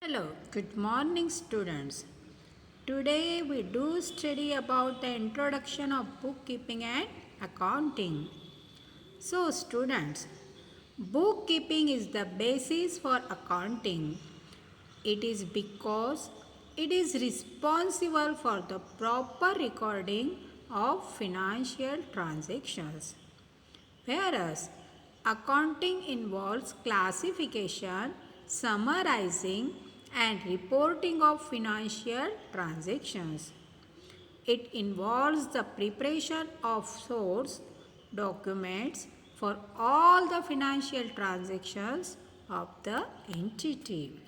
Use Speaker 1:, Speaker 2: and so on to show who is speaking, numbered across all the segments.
Speaker 1: Hello, good morning students. Today we do study about the introduction of bookkeeping and accounting. So students, bookkeeping is the basis for accounting. It is because it is responsible for the proper recording of financial transactions. Whereas accounting involves classification, summarizing, and reporting of financial transactions. It involves the preparation of source documents for all the financial transactions of the entity.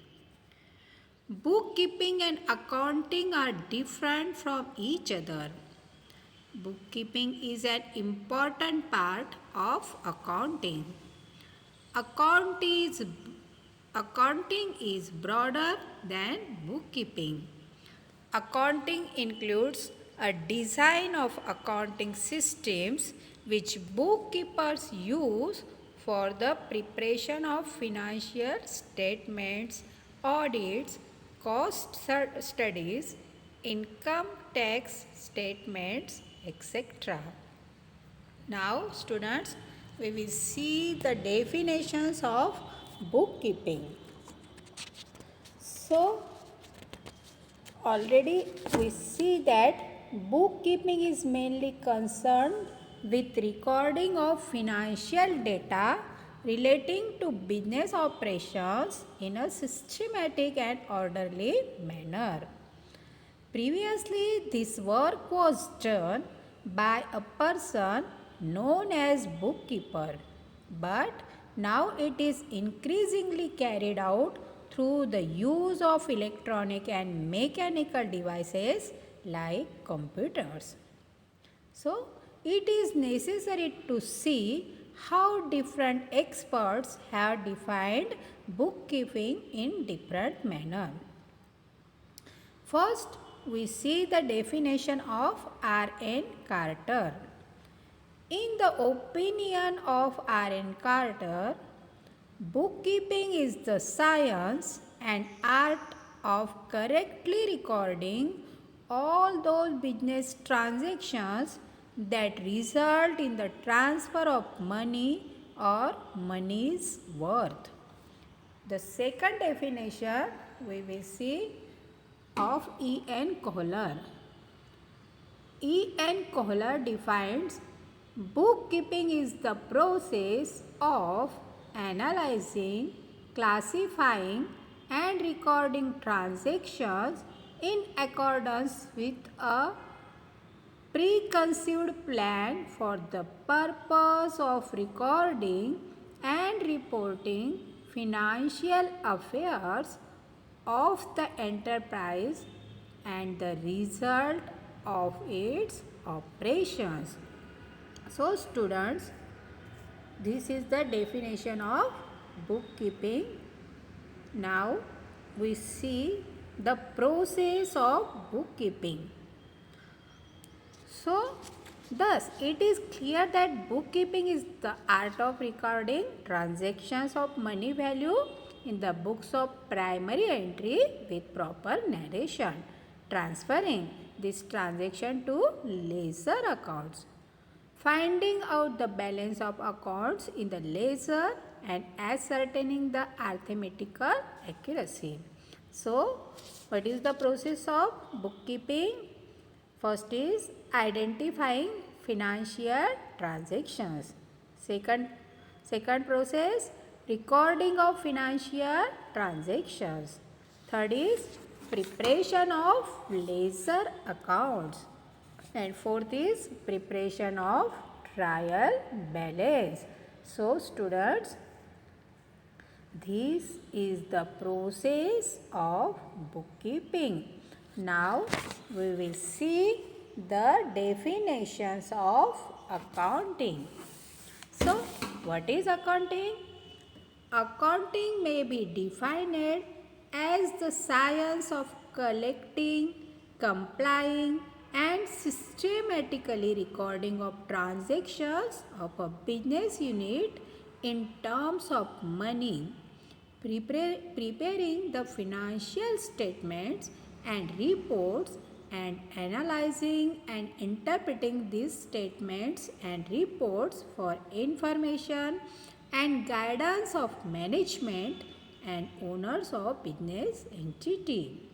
Speaker 1: Bookkeeping and accounting are different from each other. Bookkeeping is an important part of accounting. Account is, Accounting is broader than bookkeeping. Accounting includes a design of accounting systems which bookkeepers use for the preparation of financial statements, audits, cost studies, income tax statements, etc. Now, students, we will see the definitions of bookkeeping. So, already we see that bookkeeping is mainly concerned with recording of financial data relating to business operations in a systematic and orderly manner. Previously, this work was done by a person known as bookkeeper, but now it is increasingly carried out through the use of electronic and mechanical devices like computers. So, it is necessary to see how different experts have defined bookkeeping in different manner. First, we see the definition of R.N. Carter. In the opinion of R.N. Carter, bookkeeping is the science and art of correctly recording all those business transactions that result in the transfer of money or money's worth. The second definition we will see of E. N. Kohler. E. N. Kohler defines bookkeeping is the process of analyzing, classifying, and recording transactions in accordance with a preconceived plan for the purpose of recording and reporting financial affairs of the enterprise and the result of its operations. So students, this is the definition of bookkeeping. Now we see the process of bookkeeping. So thus it is clear that bookkeeping is the art of recording transactions of money value in the books of primary entry with proper narration, transferring this transaction to ledger accounts, finding out the balance of accounts in the ledger and ascertaining the arithmetical accuracy. So, what is the process of bookkeeping? First is identifying financial transactions. Second process, recording of financial transactions. Third is preparation of ledger accounts. And fourth is preparation of trial balance. So students, this is the process of bookkeeping. Now we will see the definitions of accounting. So what is accounting? Accounting may be defined as the science of collecting, complying, and systematically recording of transactions of a business unit in terms of money, Preparing the financial statements and reports and analyzing and interpreting these statements and reports for information and guidance of management and owners of business entity.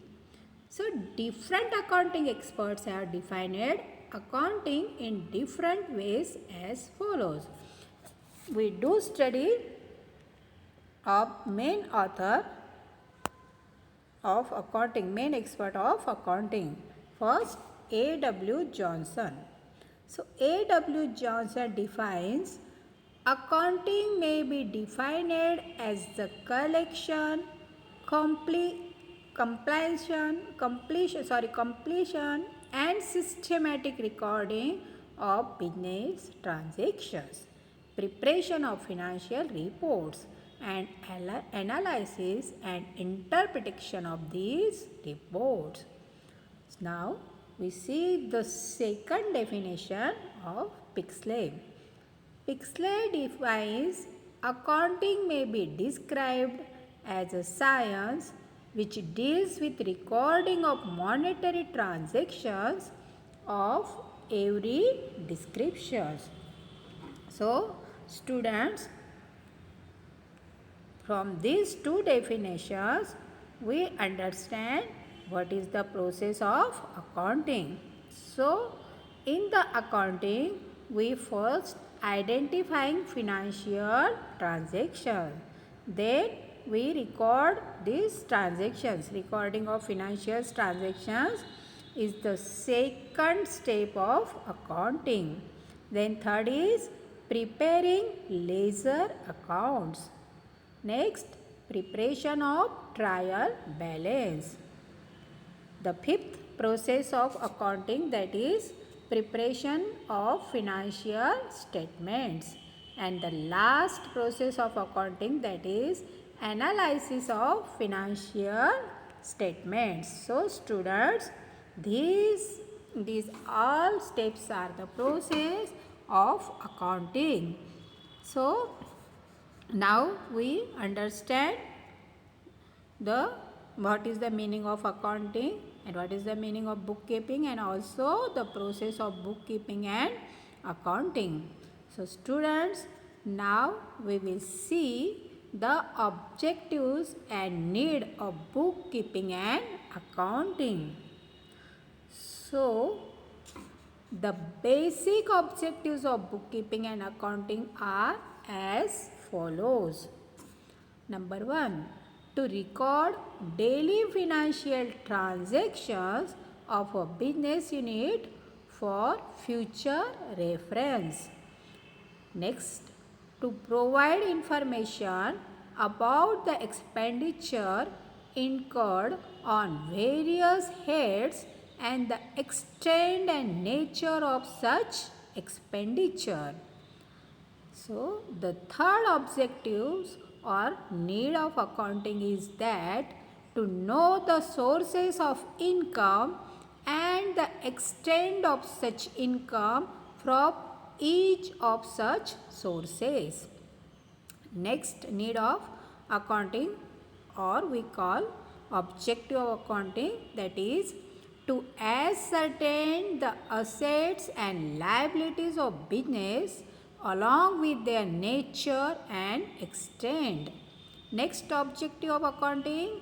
Speaker 1: So different accounting experts have defined accounting in different ways as follows. We do study of main author of accounting, main expert of accounting. First, A.W. Johnson. So A.W. Johnson defines accounting may be defined as the collection, completion and systematic recording of business transactions, preparation of financial reports, and analysis and interpretation of these reports. Now we see the second definition of Pixley. Pixley defines accounting may be described as a science which deals with recording of monetary transactions of every description. So students, from these two definitions, we understand what is the process of accounting. So, in the accounting, we first identifying financial transactions. Then we record these transactions. Recording of financial transactions is the second step of accounting. Then third is preparing ledger accounts. Next, preparation of trial balance. The fifth process of accounting, that is preparation of financial statements. And the last process of accounting, that is analysis of financial statements. So students, these all steps are the process of accounting. So now we understand what is the meaning of accounting and what is the meaning of bookkeeping and also the process of bookkeeping and accounting. So students, now we will see the objectives and need of bookkeeping and accounting. So the basic objectives of bookkeeping and accounting are as follows. Number 1, to record daily financial transactions of a business unit for future reference. Next, to provide information about the expenditure incurred on various heads and the extent and nature of such expenditure. So, the third objectives or need of accounting is that to know the sources of income and the extent of such income from each of such sources. Next need of accounting, or we call objective of accounting, that is to ascertain the assets and liabilities of business along with their nature and extent. Next objective of accounting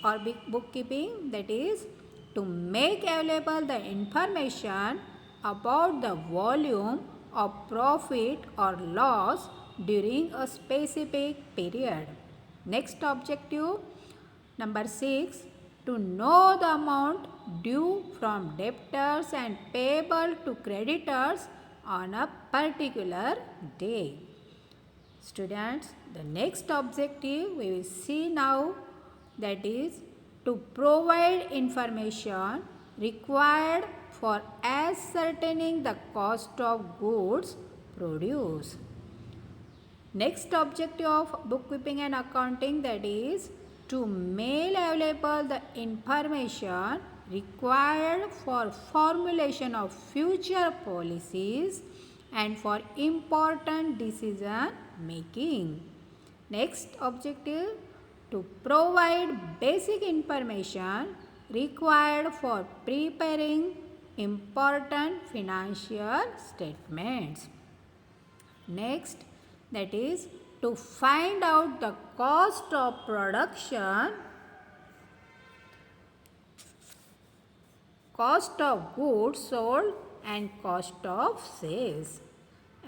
Speaker 1: or bookkeeping, that is to make available the information about the volume of profit or loss during a specific period. Next objective, number 6, to know the amount due from debtors and payable to creditors on a particular day. Students, the next objective we will see now, that is to provide information required for ascertaining the cost of goods produced. Next objective of bookkeeping and accounting, that is to make available the information required for formulation of future policies and for important decision making. Next objective, to provide basic information required for preparing important financial statements. Next, that is to find out the cost of production, cost of goods sold, and cost of sales.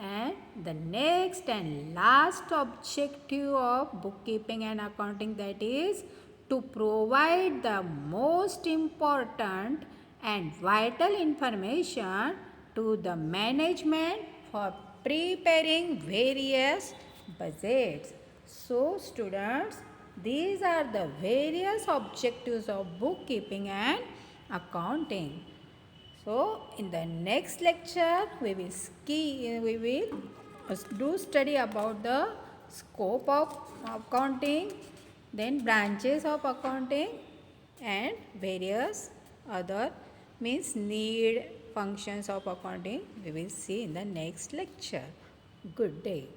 Speaker 1: And the next and last objective of bookkeeping and accounting, that is to provide the most important and vital information to the management for preparing various budgets. So students, these are the various objectives of bookkeeping and accounting. So, in the next lecture, we will do study about the scope of accounting, then branches of accounting, and various other means need functions of accounting. We will see in the next lecture. Good day.